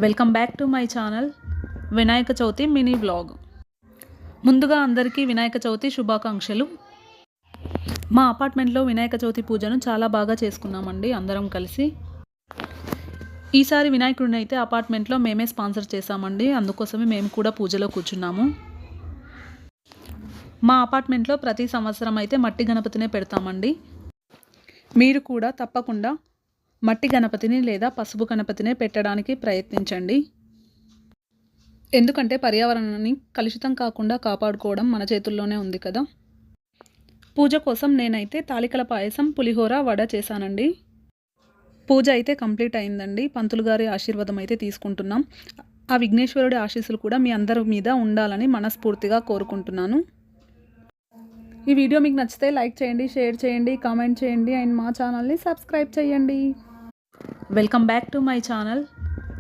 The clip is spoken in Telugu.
Welcome back to my channel Vinayaka Chavithi mini vlog. ముందుగా అందరికీ వినాయక చవితి శుభాకాంక్షలు. మా అపార్ట్మెంట్లో వినాయక చవితి పూజను చాలా బాగా చేసుకున్నామండి అందరం కలిసి. ఈసారి వినాయకుడిని అయితే అపార్ట్మెంట్లో మేమే స్పాన్సర్ చేశామండి, అందుకోసమే మేము కూడా పూజలో కూర్చున్నాము. మా అపార్ట్మెంట్లో ప్రతి సంవత్సరం అయితే మట్టి గణపతినే పెడతామండి. మీరు కూడా తప్పకుండా మట్టి గణపతిని లేదా పసుపు గణపతినే పెట్టడానికి ప్రయత్నించండి. ఎందుకంటే పర్యావరణాన్ని కలుషితం కాకుండా కాపాడుకోవడం మన చేతుల్లోనే ఉంది కదా. పూజ కోసం నేనైతే తాలికల పాయసం, పులిహోర, వడ చేశానండి. పూజ అయితే కంప్లీట్ అయిందండి. పంతులు గారి ఆశీర్వాదం అయితే తీసుకుంటున్నాం. ఆ విఘ్నేశ్వరుడి ఆశీస్సులు కూడా మీ అందరి మీద ఉండాలని మనస్ఫూర్తిగా కోరుకుంటున్నాను. ఈ వీడియో మీకు నచ్చితే లైక్ చేయండి, షేర్ చేయండి, కామెంట్ చేయండి అండ్ మా ఛానల్ని సబ్స్క్రైబ్ చేయండి. Welcome back to my channel.